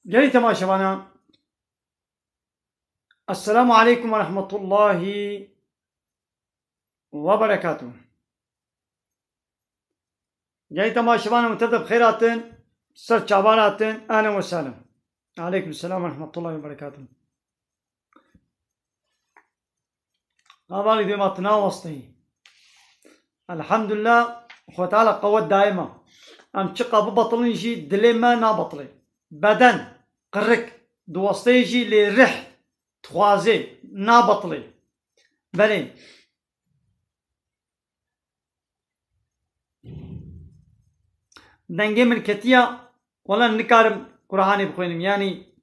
جاي تماشانا. السلام عليكم ورحمة الله وبركاته. جاي تماشانا متدب خيراتن سر شعباناتن. أهلا وسهلا. عليكم السلام ورحمة الله وبركاته. أبالي ديما تناوصتي الحمد لله أخوة تعالى قوة دائمة. أم تشقى ببطلين جي دليما نابطلي بدن قرك دوستي جي لرح تخوازي نابطلي بلين دنگي من كتيا ولا نكارم قرآني بخوينم يعني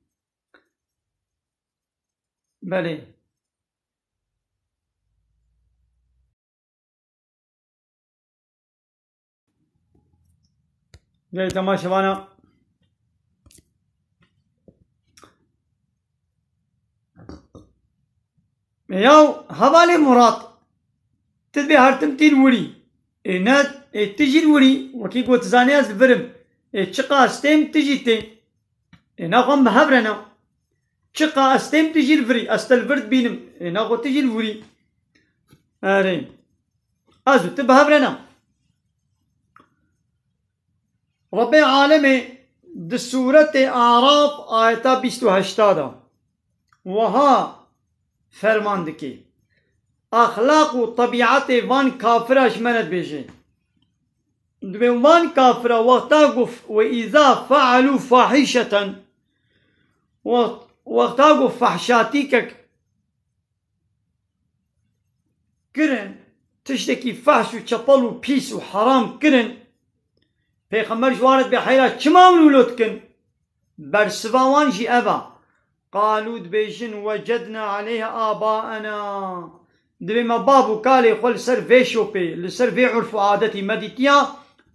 بلين جاي تماشا وانا ياو هوالي مراد تدبي هرتم تين وري ناد تجي الوري وكي قوت زانياز الفرم تشقى استيم تجي تين ناقم بهبرنا تشقى استيم تجي الفري استلفرد بينم ناقو تجي الوري ارين ازو تبهبرنا ربي عالمي دي سورة أعراف آيتا 28 وها فرماندكي أخلاق و طبيعت وان كافرة شمنت بيجي دبي وان كافرة وقتاقف وإذا فعلوا فاحشة وقتاقف فحشاتيك كرن تشتكي فحش و چپل و پیس و حرام كرن پیغمبر جوارد بحيرا چما ولوتكن برسواوان جي أبا قالوا دبيجن وجدنا عليها آباءنا دبي ما بابو كالي خل سر في شوبي لسر في عرف عادتي مديتيا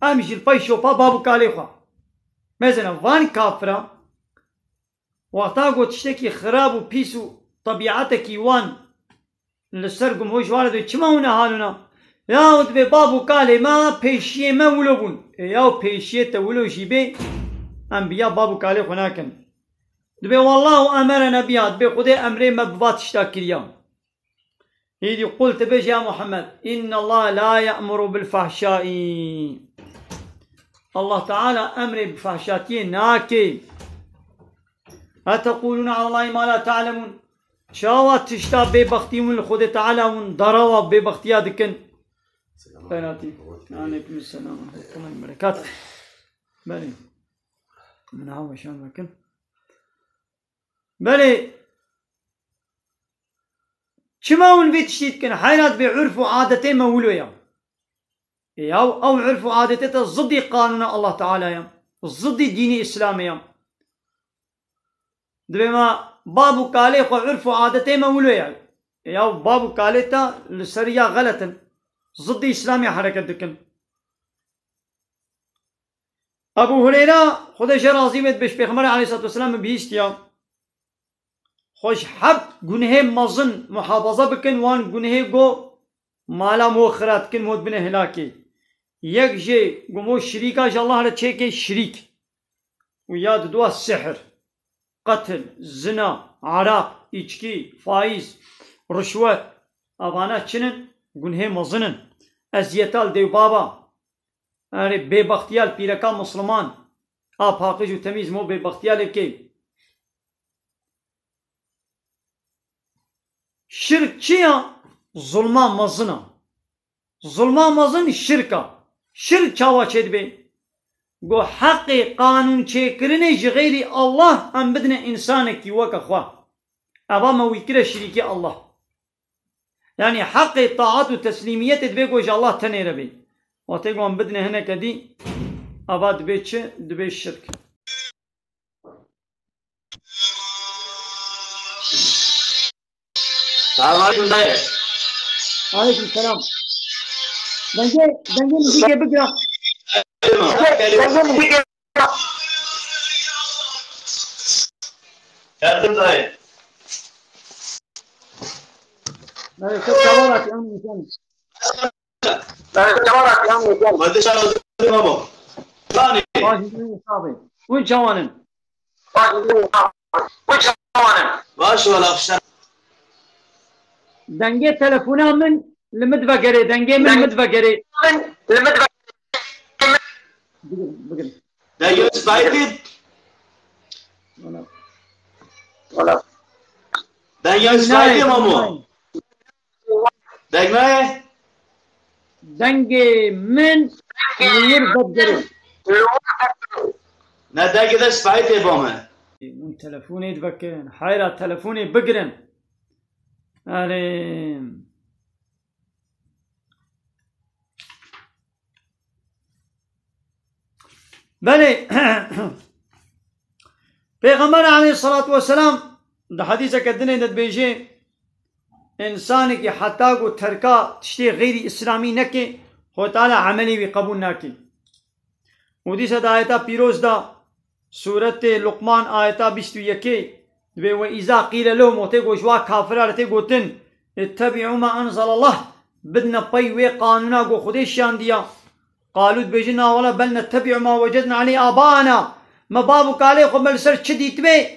أمشي الفي شوبا بابو كالي خوا مثلا وان كافرة وقتاقو تشتكي خراب و بيسو طبيعتك وان لسر قم هو جوارد چما ونهالنا ياو دبي بابو كالي ما پیشيه ما ولوبون ياو پیشيه تولو جيبي انبياء بابو كالي خناكن دبي والله امرنا بها دبي خدي امري ما ببات اشتاكريا يدي قلت بيش يا محمد ان الله لا يأمر بالفحشاء الله تعالى امري بفحشاتي ناكي أتقولون على الله ما لا تعلمون شاوات تشتا ببختي من خدي تعالى ضروا ببختيا دكن عليكم السلام ورحمة الله وبركاته. بلي من عاوة شان لكن بلي شماون بيت شتيت كن حينات بعرف وعادتين مولويا أو عرف وعادتين ضد قانون الله تعالى يا ضد دين الإسلامي دبما بابو كالي عرف وعادتين مولويا يا بابو كالي تا لسريا غلطا ضد إسلامي حركة دكن أبو هريرة خدش راضي بيت بش بيغمر عليه الصلاة والسلام بيستيا خوش حب گناه مزن محافظة بكن وان گناه گو مالا موخرات كن موت بنه هلاكي يك جي گمو شريكا الله رچه كي شريك وياد دوا سحر قتل زنا عراق içki faiz رشوت أبانا چنن گناه مزنن ازيتال ديو بابا يعني ببختيال بيركا مسلمان حاقج وتميز مو ببختيال كي شرك چيا ظلما مزنا ظلما مزن شركا شرك چاوا چد بي گو حق قانون چكرنه غير الله ام بدنا انسانك وكا خوا ابا ما ويكره شريكي الله يعني حق طاعت وتسليميت دبي گو الله تنيره بي واتيگو ام بدنا هنا كدي ابا دبي چه دبي الشرك عليكم السلام. دنجي مزيكا بقرا Yardım dayı. Evet, çok çabarak yanmayacağım. Hadi çalalım ama. Yani. Başını hesabı. Bu cavanın. Baş ve lafşan. Denge telefona min limit denge min limit vegere. Bugün. Dayı spaytid. Dayı spaytid mamu. Dayı. Denge min limit vegere. Ne dayı da spaytid mamu. من تلفوني تفكرن حيرة تلفوني بقرن يعني بله پیغمبر علیه الصلاة والسلام ده حدیثه کدنه ده بیجه انسانی که حتی کو ترکا تشتی غیر اسلامی نکه خود تعالی عملی بی قبول نکه و دیسه ده آیتا پیروز ده سورة لقمان آيتا 21 وإذا قيل لهم وتيقوا جوا كافرار تيقوا تن اتبعوا ما أنزل الله بدنا بي قانونا قو خديش شانديا قالوا بيجنا ولا بل نتبع ما وجدنا عليه آباءنا ما بابو كالي خو ملسر شدي تبي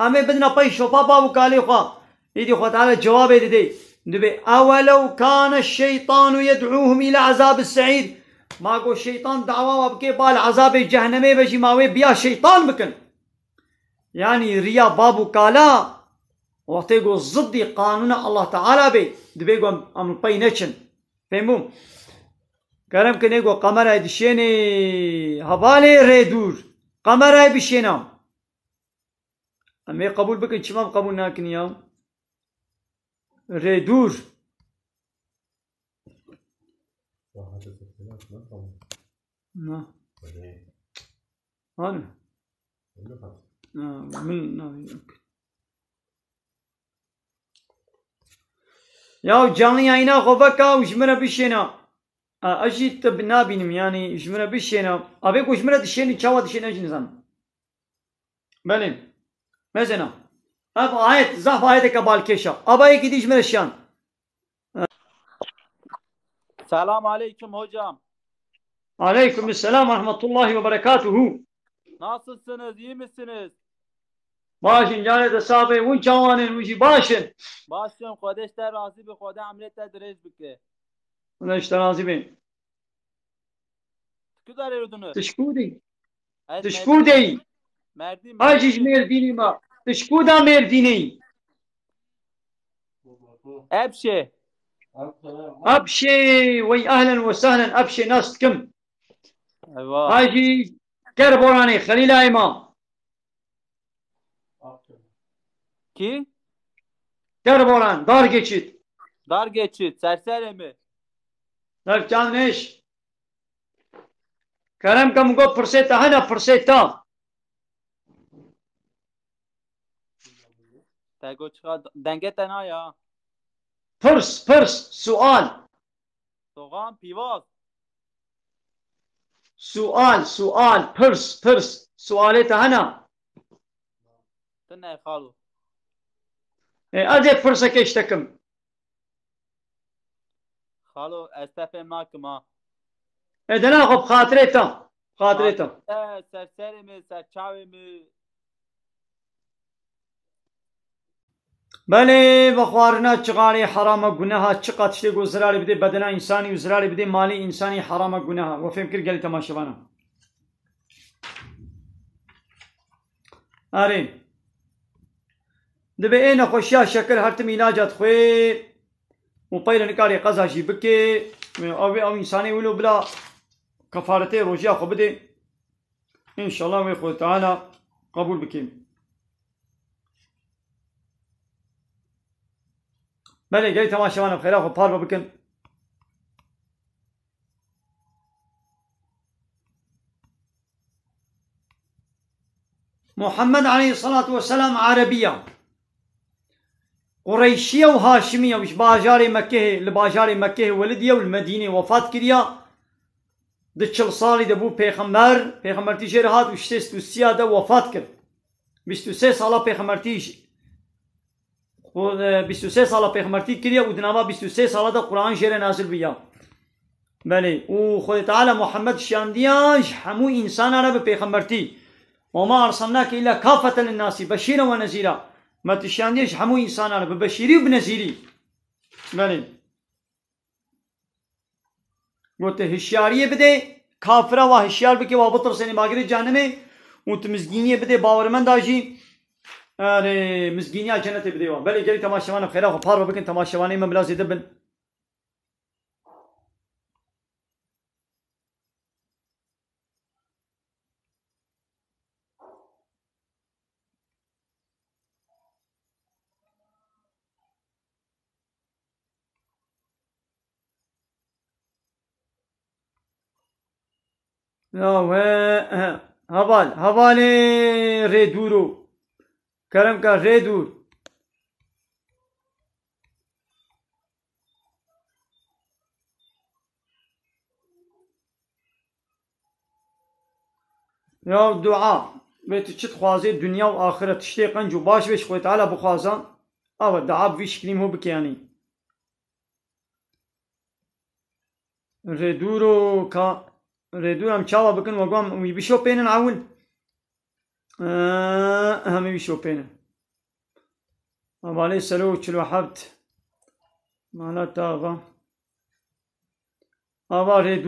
أمي بدنا بي شوفا بابو كالي خو يدي خو تعالى جواب دبي أولو كان الشيطان يدعوهم إلى عذاب السعير ما قو الشيطان دعوة وابكي بال عذاب جهنمي بجي ماوي بيا شيطان بكن يعني ريا بابو كالا وقت يقول ضدي قانون الله تعالى بي دبي يقول أمر باي نتشن فهمو كلام كن يقول قمر دشيني هبالي ريدور قمر بشينا أمي قبول بكن شمام قبول ناكن يا ريدور نه هذا من يا canlı yayına kovaka uşmura bir şeyna ajit tabna binim yani uşmura bir şeyna abi uşmura dişeni çava dişeni cinzan benim mesela ab ayet zaf ayete kabal keşa abaya gidiş meşyan Selam aleyküm hocam. Aleykümselam ve rahmetullahi ve berekatuhu. Nasılsınız? İyi misiniz? Başın canete sahibi un çavanın uji başın. Başım Kodeşler razı bir Kode amlette direz bike. Buna işte razı beyim. Tkudar erudunu. Tışkudi. Tışkudi. Merdi. Hacic merdini ma. Tışkuda merdini. Ebşe. Abşe ve ahlen ve sahlen abşe nastkim. Eyvah. Haci Kerborani Halil Ayma. Ki? Kerboran dar geçit. Dar geçit. Sersere mi? Nefcan neş. Kerem kamugo fırseta hana fırseta. Tego çıkar. Denge tena ya. Pırs sual. Soğan pivaz. Sual pırs sualeta hana. Tene khalu. Acep fırsa keştekim. Khalu estefem nakim ha. Edena khub khatireta. Sersere mi? Serçave mi? بله بخوارنا چغاری حرام گناه چقدر چه گذراری بده بدن انسانی گذراری بده مالی انسانی حرام گناه و فهم کر گلی تماشاوانا آره دبه این خوشیا شکل هر تم علاجات خوی و پیل نکاری قضا جی بکه او انسانی ولو بلا کفارته روجیا خو بده ان شاء الله و خود تعالی قبول بکیم بله گلی تماشاوانا بخیره خو پار بکن محمد عليه الصلاة والسلام عربية قريشية وهاشمية وش باجار مكة لباجار مكة ولدية والمدينة وفات كريا ده 40 سالی ده بو پیغمبرتی جیر هات و 63 ده وفات کرد 23 سالا پیغمبرتیش خود 23 سالا پیغمبرتی کریه و دنابا 23 سالا ده قرآن جیر نازل بیا بله و خود تعالی محمد شاندیانش همو انسان را به پیغمبرتی وما ارسلناك الا كافة للناس بشيرا ونذيرا ما تشانديش همو انسان را به بشیری و بنذیری بله گوته هشیاریه بده کافره و هشیار بکی و بطر سنی باگری جهنمه و تمزگینیه بده باورمند آجی مزگینی جنت بده و بله گری تماشوان خیره و پار بکن تماشوانی من بلا زیده بن هوالی ری دورو کرم کا ری دور یا دعا بیت چت خوازی دنیا و آخرت تشتی قنج و باش بیش خوی تعالی بخوازان او دعا بویش کریم هو بکیانی ری دورو کا ری دور هم چاوا بکن و گوام می بیشو پینن عول همی بیشو پینن هوالی سلو چلو حبت مالا تاغا آوا ری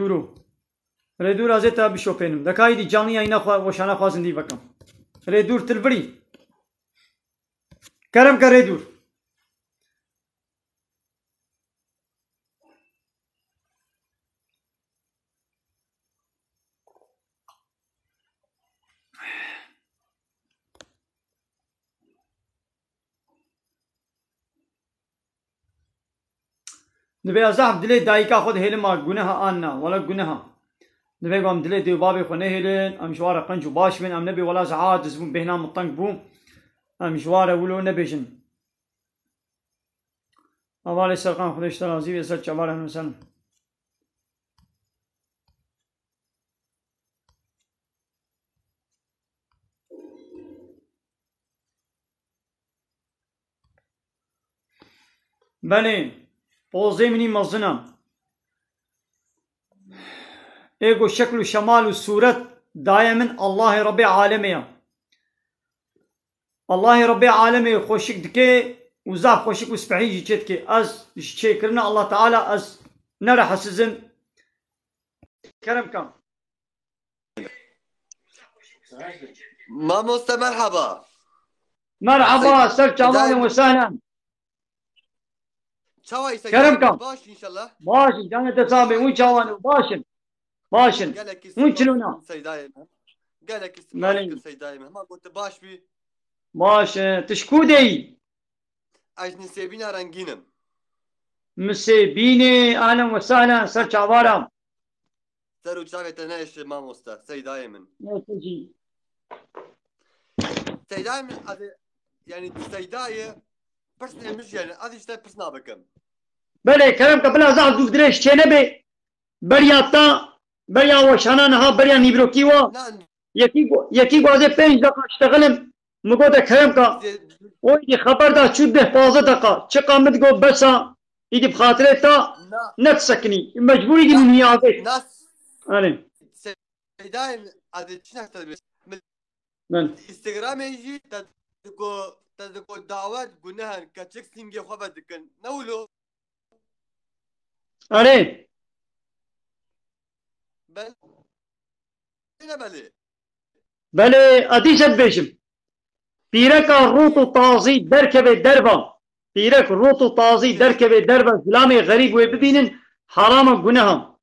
دور از تا بیشو پینم دکایی دی جانی اینا وشانا خوازن دی بکم ری دور تلبری کرم کا ری دور دبی ازحب دلی دایکا خود هلما گناه آننا ولا گناه دبی قام دلی دیو بابی خو نهلن ام شوار قنج باش من ام نبی ولا زعاد زبون بهنا مطنق بو ام شوار ولو نبیشن اول سرقان خودش ترازی به سر چوار مثلا بله پوزه منی مزنم ایگو شکل و شمال و صورت دائما الله رب عالمه الله رب عالمه خوشک دکه و زاب خوشک و سپحیجی چید که از چه کرنا الله تعالی از نره حسزم کرم کم ماموستا مرحبا مرحبا سر چاوان و سهلا چاوای کرم کم باش انشالله باشن جانت صاحبي وين چاوان باشن وين چلونا قالك مالين سيدايما ما قلت باش بي باش تشكو دي اجني سيبينا رنجينم مسيبيني اهلا وسهلا سر چاوارم سرو چاوي تنايش ماموستا سيدايما نسجي سيدايما يعني سيدايا بس مش يعني هذه اشتاي بس نابكم بله کرم قبل زعف دوف دريش چه نبي بريا تا بريا وشانا نها بريا نيبروكي و يكي گوازه 5 دقیقه اشتغلم مگو ده کرم کا اوی خبر دا چود ده 15 دقیقه چه قامت گو بسا ایدی بخاطره تا نتسكني مجبوري دي من يعطيك ناس أنا سيدايما هذه شنو من انستغرام يجي تدقو دعوات قلناها كتشيك سينجي خبر دكن نولو أنا بل هنا بلي بله أديشت بيشم بيرك الروط طازي دركب دربا بيرك الروط طازي دركب دربا زلامي غريب وببينن حرام جناهم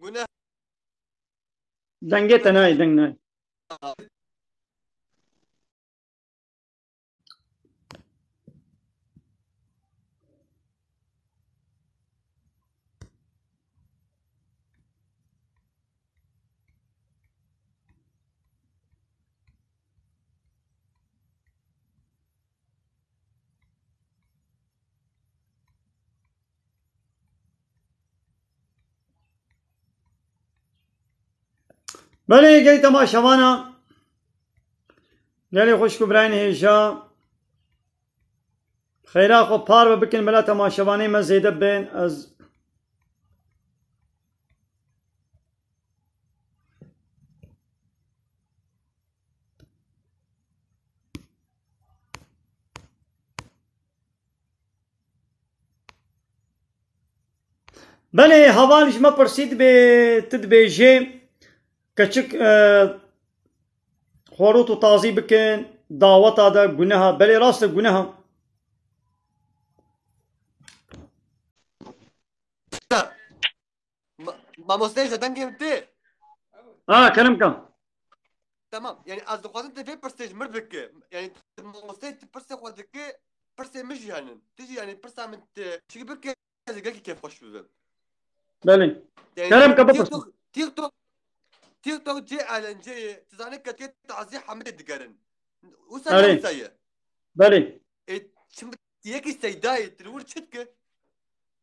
قلنا دنگه تناي دنگناي بله گلی تماشاوانا گلی خوشک براین هیجا خیرا خو پار بکن بلا تماشاوانی ما زیده بین از بله هوانش ما پرسید به تدبیجه کچک خوروت و تازی بکن دعوت دا گناه بله راست گناه مامۆستای زەدەنگێم دێ کرم کن تمام یعنی ئەس دەخوازم تێ پرسێژ مر بکە یعنی مامۆستای پرسێ خۆ دەکێ پرسێ مژیانن تژی یعنی پرسا من چی بکە زگەکی کێ خۆش ببم بله کرم کن بپرس تیک توک جێ ئالەنجەیە تزانێت کە تێ تازی حەملێ دگەرن آره. وسایە بله یەکی سەیدایە ترور چت کرد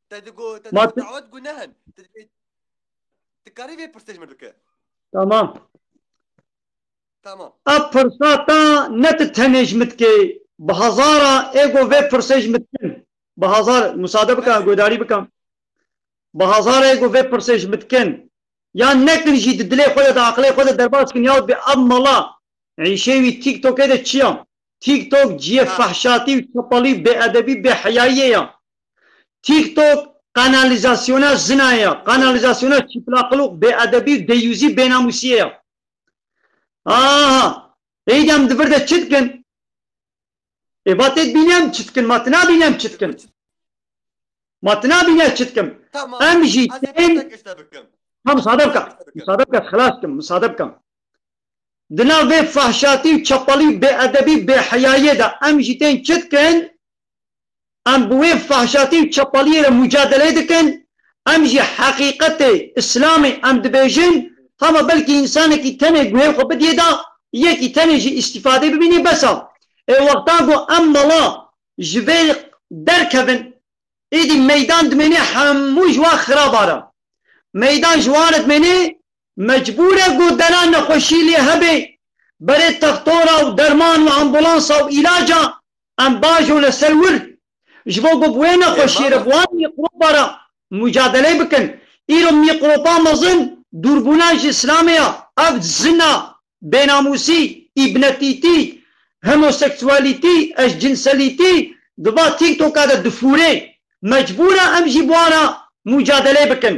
تدگو ما دعوت گناهن تکاری وی پرسیج مر بکە تمام تمام افرساتا نت تنجمت که به هزارا ایگو وی پرسیج متکن به هزار مصادف بکن گوداری بکن به هزار ایگو وی پرسیج متکن یا نکن جید دلی خود دا عقلی خود درباز کن یاد به امالا عیشه وی تیک توک ده چیا تیک توک جیه فحشاتی و چپالی به ادبی به حیاییه یا تیک توک قانالیزاسیونا زنایا قانالیزاسیونا چپلاقلوق به ادبی دیوزی بیناموسیه ایدم دبرده چتکن ایباتت بینم چتکن ماتنا بینم چتکن ماتنا بینم چتکن امجی تین هم مصادف کن خلاص کن مصادف کن دنا به فحشاتی و چپالی به ادبی به حیایه دا امجی تین چتکن ام بوی فحشاتی و چپالی را مجادله دکن امجی حقیقت اسلامی ام دبیجن تمام بلکه انسانی که تنه گوه خو بدیه دا یکی تنه جی استفاده ببینی بسا ای وقتا گو امالا جوه درکبن ایدی میدان دمینی همو جوا خرابارا میدان جوانت منی مجبوره گو دران نخوشی لی هبه بره تختورا و درمان و امبولانسا و علاجا ام باجو لسرور جبو گو بوه نخوشی ربوان میقروبارا مجادله بکن ایرو میقروبا مزن دوربوناج اسلامیا اب زنا بیناموسی ابنتیتی هموسکسوالیتی اش جنسلیتی دبا تیک توکا دا دفوره مجبورا امجی بوانا مجادله بکن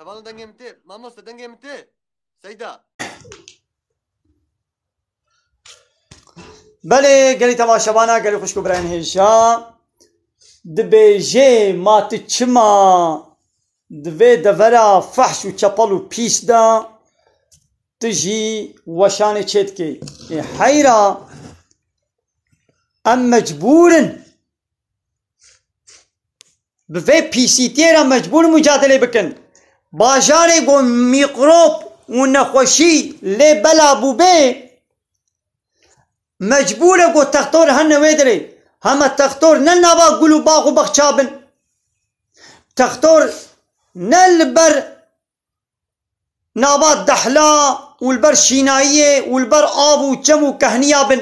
هەواڵ دەنگێم تێ مامۆستا دەنگێم تێ سەیدا بله گلی تماشاوانا گلی خوشکو براین هیشا دبیجه مات چما دوی دورا فحش و چپل و پیس دا تجی وشان چید که حیرا ام مجبورن بوی پیسی تیرا مجبور مجادله بکن باجاره گو میقروب و نخوشی لی بلا بوبه مجبوره گو تختور هن ویدره همه تختور نل نبا گلو باغو بخچابن تختور نل بر نبا دحلا والبر شیناییه والبر آب و چم و کهنیابن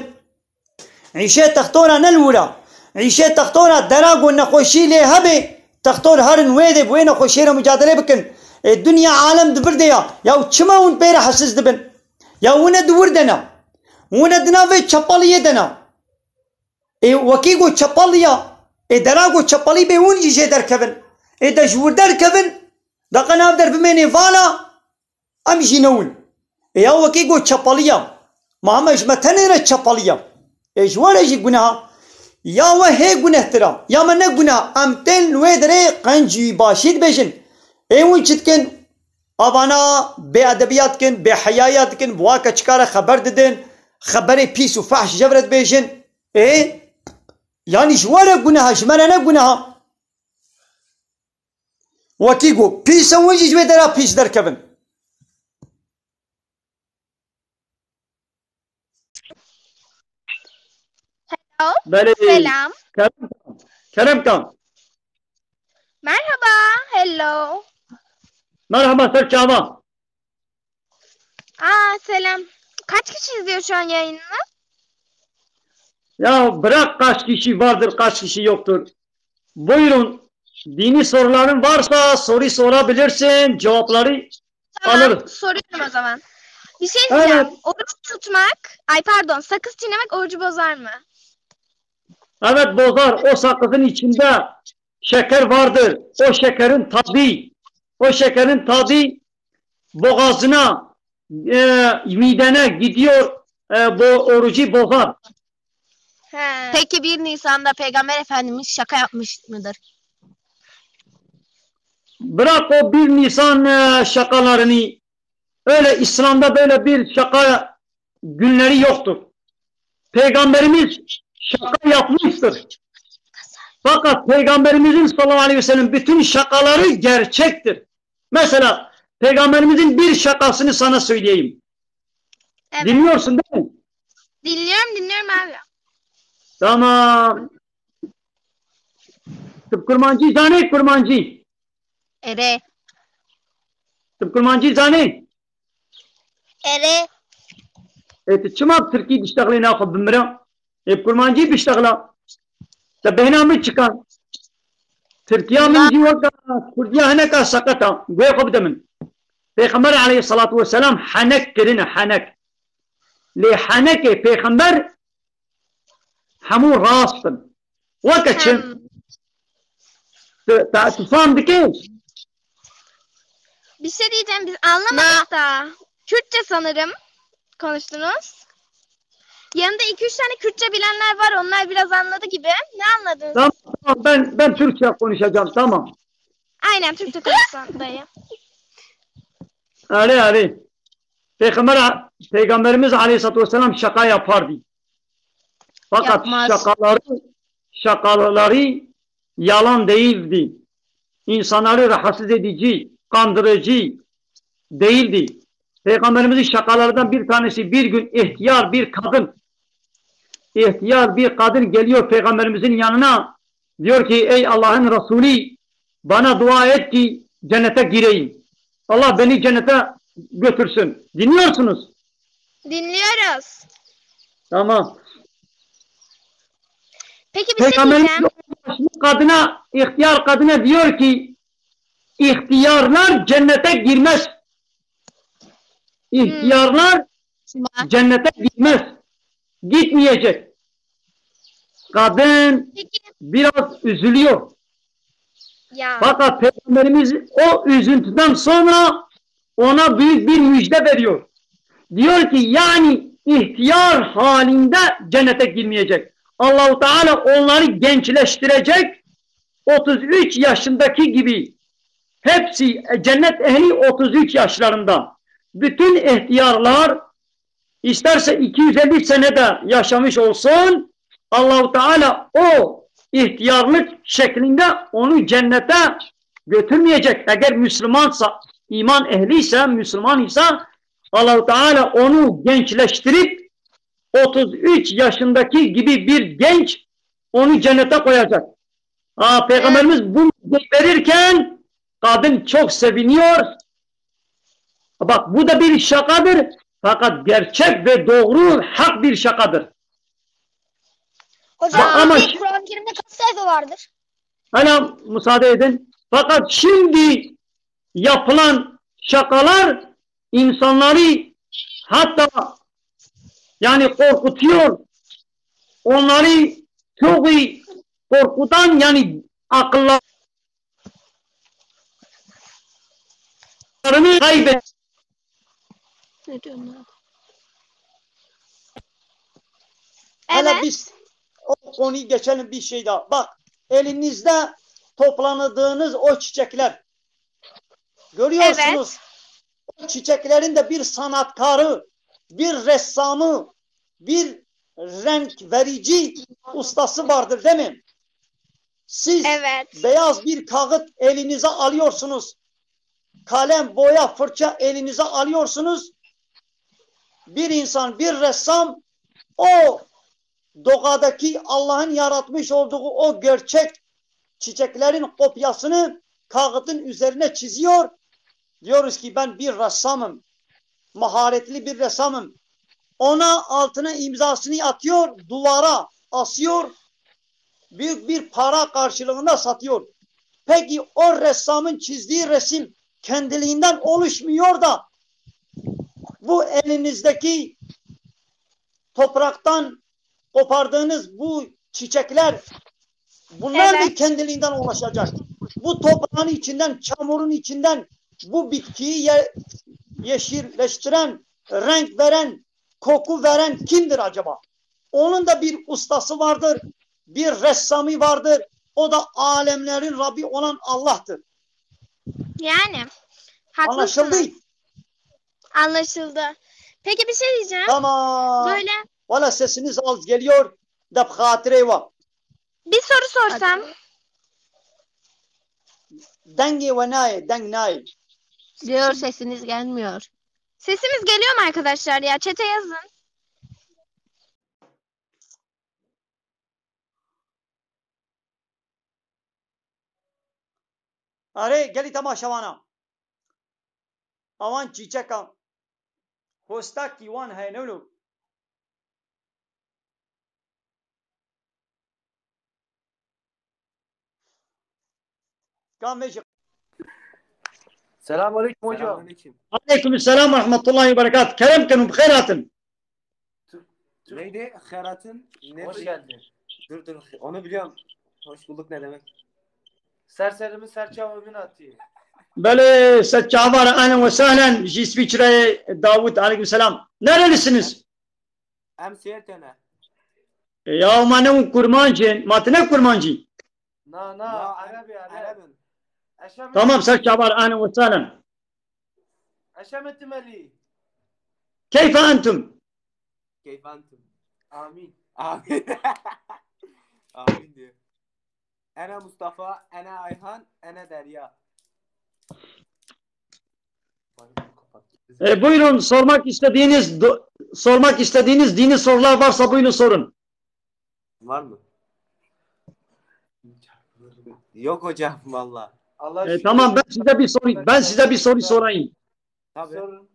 عیشه تختورا نل ورا عیشه تختورا دراغو نخوشی لی هبه تختور هرن ویده بوی نخوشی را مجادله بکن الدنيا عالم دبرده يا وشما ون بيرا حسس دبن يا ونا دور دنا ونا دنا في چپاليه دنا وكيگو چپاليا دراغو چپالي به ون جي در كبن دا جور در كبن دا قناب در بميني فالا ام جينون يا وكيگو چپاليا ما همش متنيره چپاليا جوار جي گناه يا وهي گناه ترا يا من گناه ام تن ويدري قنجي باشيد بجن ایون چتکن آبانا به ادبیات کن به حیایات کن بواکا چکارا خبر ددن خبر پیس و فحش جبرت بیشن یعنی جواره گناه جمره نه گناه وکی گو پیس ونجی جوی درا پیس در کبن Beli. Selam. Kerem Kan. Merhaba. Hello. Merhaba Serçava. Selam. Kaç kişi izliyor şu an yayını? Ya bırak kaç kişi vardır, kaç kişi yoktur. Buyurun. Dini soruların varsa soru sorabilirsin. Cevapları Tamam. alırız. Soruyorum o zaman. Bir şey diyeceğim. Evet. Oruç tutmak, sakız çiğnemek orucu bozar mı? Evet bozar. O sakızın içinde şeker vardır. O şekerin tadı boğazına, midene gidiyor. Bu orucu bozar. He. Peki 1 Nisan'da Peygamber Efendimiz şaka yapmış mıdır? Bırak o 1 Nisan şakalarını. Öyle İslam'da böyle bir şaka günleri yoktur. Peygamberimiz şaka yapmıştır. Fakat Peygamberimizin sallallahu aleyhi ve sellem bütün şakaları gerçektir. Mesela Peygamberimizin bir şakasını sana söyleyeyim. Evet. Dinliyorsun değil mi? Dinliyorum abi. Tamam. Tıp kurmancı zane kurmancı. Ere. Tıp kurmancı zane. Ere. Çımak Türkiye biştagli nakıb bimra. Kurmancı biştagla. Tabehna mı çıkan? Türkiye min civaka Kurdiya heneka sakata. Güye kubda min. Peygamber aleyhissalatu vesselam hanek kirine hanek. Li haneke peygamber hamur rastın. Vakaçın. Tufan dike. Bir şey diyeceğim, biz anlamadık da. Kürtçe sanırım konuştunuz. Yanında 2-3 tane Kürtçe bilenler var. Onlar biraz anladı gibi. Ne anladınız? Tamam ben Türkçe konuşacağım tamam. Aynen Türkçe konuşsan dayı. Öyle. Peygamberimiz aleyhissalatu vesselam şaka yapardı. Fakat Yapmaz. şakaları yalan değildi. İnsanları rahatsız edici, kandırıcı değildi. Peygamberimizin şakalarından bir tanesi bir gün ihtiyar bir kadın geliyor Peygamberimizin yanına. Diyor ki ey Allah'ın Resulü bana dua et ki cennete gireyim. Allah beni cennete götürsün. Dinliyorsunuz. Dinliyoruz. Tamam. Peki bir şey Peygamberimiz diyeceğim. ihtiyar kadına diyor ki ihtiyarlar cennete girmez. İhtiyarlar cennete girmez. Gitmeyecek. Kadın Peki. biraz üzülüyor. Ya. Fakat Peygamberimiz o üzüntüden sonra ona büyük bir müjde veriyor. Diyor ki yani ihtiyar halinde cennete girmeyecek. Allah-u Teala onları gençleştirecek. 33 yaşındaki gibi. Hepsi cennet ehli 33 yaşlarında. Bütün ihtiyarlar isterse 250 senede yaşamış olsun Allah-u Teala o ihtiyarlık şeklinde onu cennete götürmeyecek. Eğer Müslümansa, iman ehliyse, Müslüman ise Allah-u Teala onu gençleştirip 33 yaşındaki gibi bir genç onu cennete koyacak. Peygamberimiz bunu verirken kadın çok seviniyor. Bak bu da bir şakadır. Fakat gerçek ve doğru hak bir şakadır. Hocam ama Kur'an-ı Kerim'de kaç sayfa vardır? hala müsaade edin. Fakat şimdi yapılan şakalar insanları hatta yani korkutuyor. Onları çok iyi korkutan yani akıllarını kaybediyor. Ne diyorsun abi? Hele biz o konuyu geçelim bir şey daha. Bak elinizde toplanıldığınız o çiçekler. Görüyorsunuz. O çiçeklerin de bir sanatkarı, bir ressamı, bir renk verici ustası vardır değil mi? Siz beyaz bir kağıt elinize alıyorsunuz. Kalem, boya, fırça elinize alıyorsunuz. Bir insan, bir ressam o doğadaki Allah'ın yaratmış olduğu o gerçek çiçeklerin kopyasını kağıdın üzerine çiziyor. Diyoruz ki ben bir ressamım, maharetli bir ressamım. Ona altına imzasını atıyor, duvara asıyor, büyük bir para karşılığında satıyor. Peki o ressamın çizdiği resim kendiliğinden oluşmuyor da bu elinizdeki topraktan kopardığınız bu çiçekler bunlar da kendiliğinden oluşacak. Bu toprağın içinden, çamurun içinden bu bitkiyi yeşilleştiren, renk veren, koku veren kimdir acaba? Onun da bir ustası vardır, bir ressamı vardır. O da alemlerin Rabbi olan Allah'tır. Yani Anlaşıldı? haklısınız. Anlaşıldı. Peki bir şey diyeceğim. Tamam. Böyle Valla sesiniz az geliyor. Dep hatire var. bir soru sorsam. Dengi ve naye, deng naye. Diyor sesiniz gelmiyor. Sesimiz geliyor mu arkadaşlar ya? Çete yazın. Are geli tamaşavana. Avan çiçeka. Hostak kiwan hay nevlu. Kam meşi. Selamünaleyküm hocam. Aleyküm selam ve rahmetullahi ve berekat. Kerem kenum bkhairatın. Neydi? Herat'ın Hoş geldin. Dur onu biliyorum. Hoş bulduk ne demek? Serserimin serçavamın atıyor. Böyle seçavar ahlen ve sahlen. Jisviçre Davut aleyküm selam. Nerelisiniz? Emsiyetene. Ya manem kurmancı. Matine kurmancı. Na Arabi. Arabın. Tamam seçavar ahlen ve sahlen. Eşemetim Ali. Keyfe entum? Keyif antum. Amin. Amin. Amin diyor. Ene Mustafa, ene Ayhan, ene Derya. Buyurun sormak istediğiniz dini sorular varsa buyurun sorun. Var mı? Yok hocam valla. Allah şükür. Tamam ben size bir soru sorayım. Tabii. Sorun.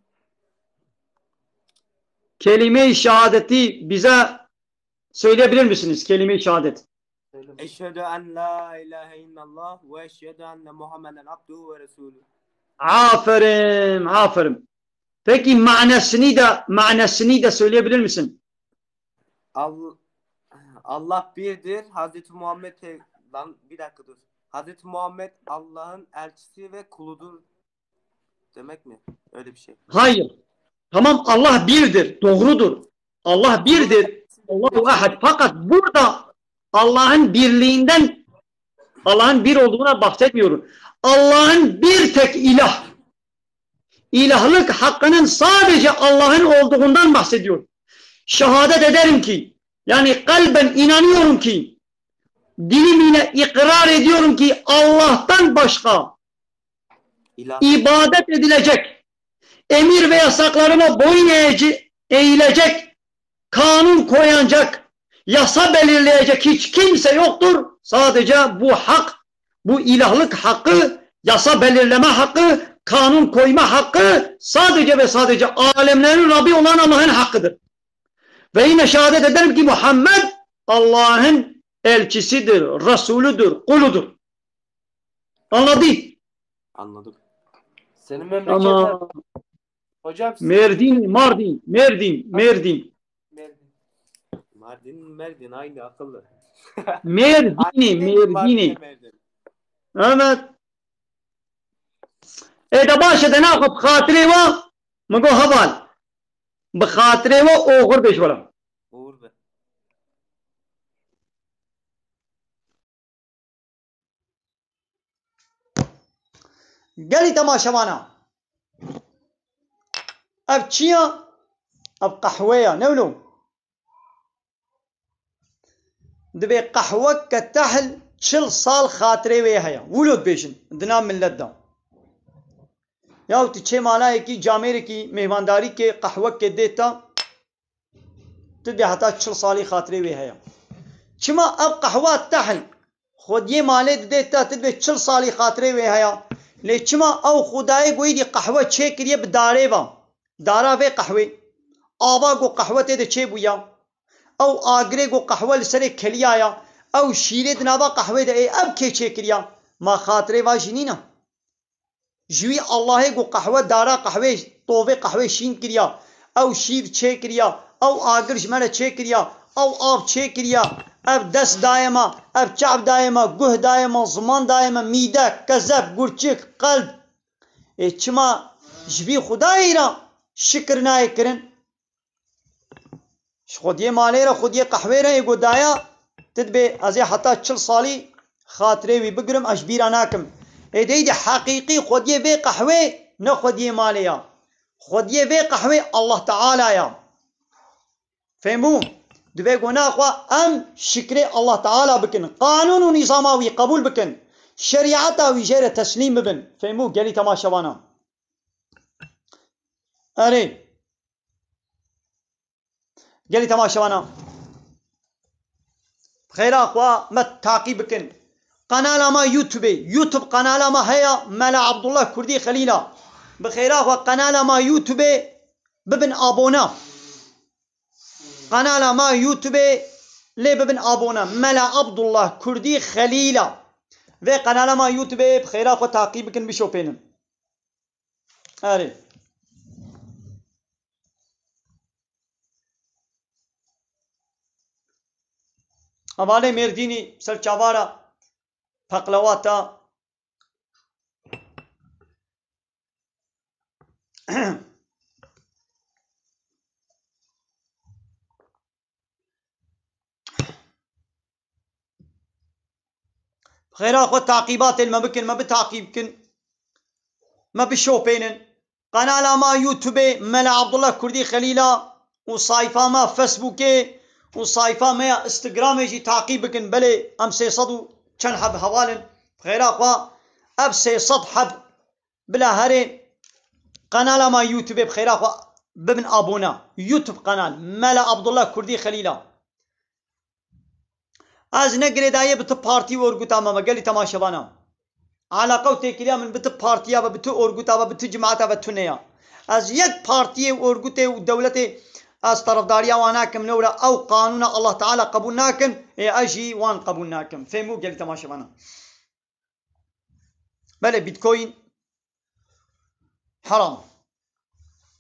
Kelime-i şehadeti bize söyleyebilir misiniz? Kelime-i şehadet. Eşhedü en la ilahe illallah ve eşhedü enne Muhammeden abduhu ve resulü. Aferin. Peki manasını da söyleyebilir misin? Allah birdir. Hazreti Muhammed bir dakika dur. Hazreti Muhammed Allah'ın elçisi ve kuludur demek mi? Öyle bir şey. Hayır. Tamam Allah birdir. Doğrudur. Allah birdir. Allahu ahad. Fakat burada Allah'ın birliğinden Allah'ın bir olduğuna bahsetmiyorum. Allah'ın bir tek ilah. İlahlık hakkının sadece Allah'ın olduğundan bahsediyor. Şehadet ederim ki yani kalben inanıyorum ki dilim ile ikrar ediyorum ki Allah'tan başka ibadet edilecek, emir ve yasaklarına boyun eğilecek, kanun koyacak, yasa belirleyecek hiç kimse yoktur. Sadece bu hak, bu ilahlık hakkı, yasa belirleme hakkı, kanun koyma hakkı sadece ve sadece alemlerin Rabbi olan Allah'ın hakkıdır. Ve yine şehadet ederim ki Muhammed Allah'ın elçisidir, Resulüdür, kuludur. Anladın? Anladım. Senin memleket. Ama Hocam Mardin Mardin aynı akıllı. Mardini. Evet. Da باشه ده ناخذ بخاطري و مگو هبال بخاطري و اوغر بشورم Uğur be. گلی تماشاوانا اب چیا اب قهوه نولو دبي قهوه كتحل 40 سال خاطري وي هيا ولود بيشن دنا ملت دا या छे माला है कि जामेर की मेहमानदारी के कहवा के देता تدبي حتى 40 صالي خاطري وي هيا چما اب قهوه تحي خود یہ مالے دیتا تدبي 40 صالي خاطري وي هيا لي چما او خدای گوی دی قهوه چه کریه بداره با دارا و قهوه آبا گو قهوه ته چه بویا او آگره گو قهوه لسر کلیا یا او شیره دنابا قهوه ده اب که چه کریا ما خاطره واجنینا جوی الله گو قهوه دارا قهوه توبه قهوه شین کریا او شیر چه کریا او آگر جمره چه کریا او آب چه کریا اب دست دائما اب چعب دائما گوه دائما زمان دائما میده کذب گرچک قلب چما جوی خدایی را شکر نای کرن خودی مالی را خودی قهوه را یکو دایا تدبی ازی حتی 40 صالی خاطره وی بگرم اشبیر ناکم ایدی حقیقی خودی وی قهوه نه خودی مالی یا خودی وی قهوه الله تعالی یا فهمو دبی گناه خواه ام شکر الله تعالی بکن قانون و نظاماوی قبول بکن شریعتاوی جیر تسلیم ببن فهمو گلی تماشوانا اره گلی تماشوانا خیر اخوا مت تعقیب بکن قناه ما یوتیوب قناه ما هيا ملا عبد الله كردي خليلا بخیر اخوا قناه ما یوتیوب ببن ابونا قناه ما یوتیوب لي ببن ابونا ملا عبد الله كردي خليلا و قناه ما یوتیوب بخیر اخوا تعقیب بکن بشو پینم اره حواله مردینی سرچاوارا پقلواتا خيرا خو تعقيبات ما بكن ما بتعقيب كن ما بشوبينن قناه ما يوتيوب ملا عبد الله كردي خليلا وصايفه ما فيسبوك وصايفه ما انستغرام يجي تعقيب بكن بلي ام 600 كان حب حوالن خيرا خو اب 600 حب بلا هري قناه ما يوتيوب بخيرا خو ببن ابونا يوتيوب قناه ملا عبد الله كردي خليلا از نگری دایه بت پارتی ورگوتا ما گلی تماشاوانا علاقه و تکلیه من بت پارتیا و بت ورگوتا و بت جماعت و تنیا از یک پارتی ورگوته و دولت از طرفداریا وانا کم نورا او قانون الله تعالی قبول ناکن اجي وان قبول ناکن فهمو گلی تماشاوانا بله بیت کوین حرام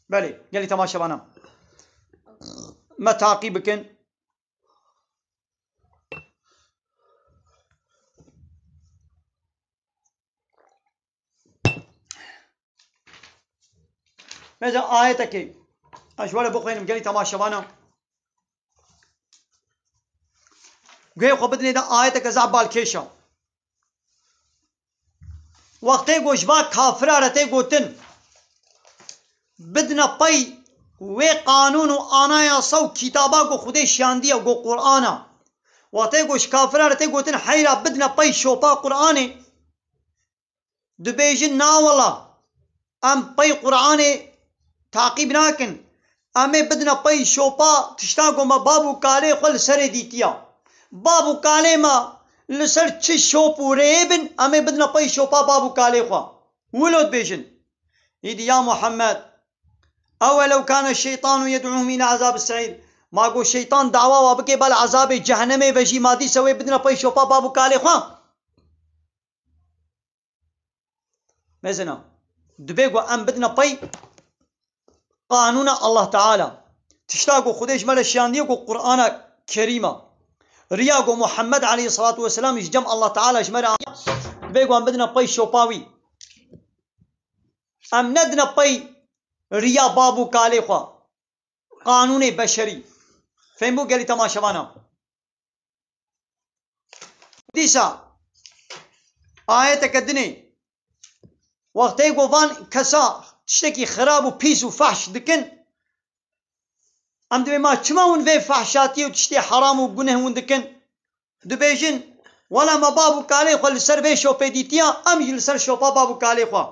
بله گلی تماشاوانا ما تعقیب کن مثلا آيتك أشوال بقين مجالي تماشوانا جاي خبرني ده آيتك زعب بالكيشة وقتي جوجبا كافر رتي جوتن بدنا باي وقانون وأنا يا صو كتابا جو خدي شاندية جو قرآنا وقتي جوج كافر رتي جوتن حيرا بدنا باي شوبا قرآني دبيجن ناولا أم باي قرآني تعقیب ناکن امی بدنا پای شوپا تشتاگو ما بابو کاله خل سر دیتیا بابو کاله ما لسر چه شوپو ریبن امی بدنا پای شوپا بابو کاله خوا ولود بیجن ایدی یا محمد اولو كان الشيطان يدعوهم الى عذاب السعير ما گو شیطان دعوا وابکه بل عذاب جهنم وجی مادی سوی بدنا پای شوپا بابو کاله خوا مثلا دبیگو ام بدنا پای قانون الله تعالى تشتاقوا خديش مال الشاندية قرآن كريمة رياقوا محمد عليه الصلاة والسلام يجمع الله تعالى جمال بيقوا بدنا باي شوباوي ام ندنا باي ريا بابو كاليخوا قانون بشري فهموا قالي تماشوانا ديسا آية كدني وقت يقوا فان كسا تشتكي خراب وبيس وفحش دكن ام دبي ما تشماون في فحشاتي وتشتي حرام وجنه وندكن دبيجن ولا ما بابو كالي خل سر في شوبي ديتيا ام يل سر شوبا بابو كالي خوا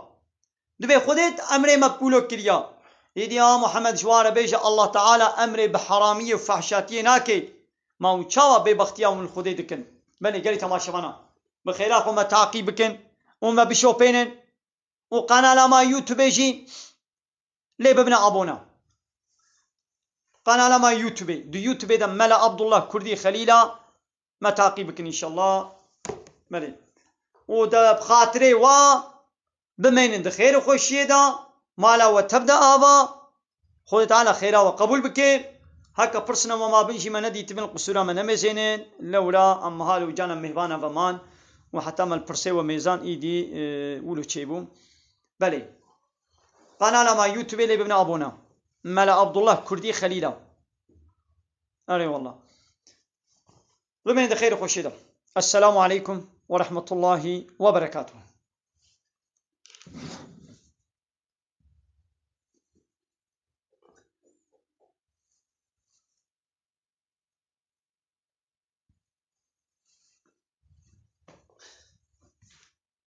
دبي خديت امري مقبولو كريا إيدي يا محمد جوار بيجا الله تعالى أمري بحرامية وفحشاتية ناكي ما وشاوا ببختيا ومن خدي دكن بني قالي تماشى بنا بخيرات وما تعقيبكن وما بشوبينن وقناة ما يوتيوب يجي ليه ببنا أبونا قناة ما يوتيوب دو يوتيوب ده ملا عبد الله كردي خليلا ما تعقيبكن إن شاء الله ملي وده بخاطري بمين ده خير وخوشيه ده مالا وتبدا آبا خود تعالى خيرا وقبول بكي هكا برسنا وما بنجي ما ندي تبين القصورة من ميزينين لولا أما هالو جانا مهبانا فمان وحتى ما البرسي وميزان إيدي ولو تشيبو بلي قناة ما يوتيوب اللي بابن أبونا ملا عبد الله كردي خليلا أري والله ضمن ده خير وخوشيه ده السلام عليكم ورحمة الله وبركاته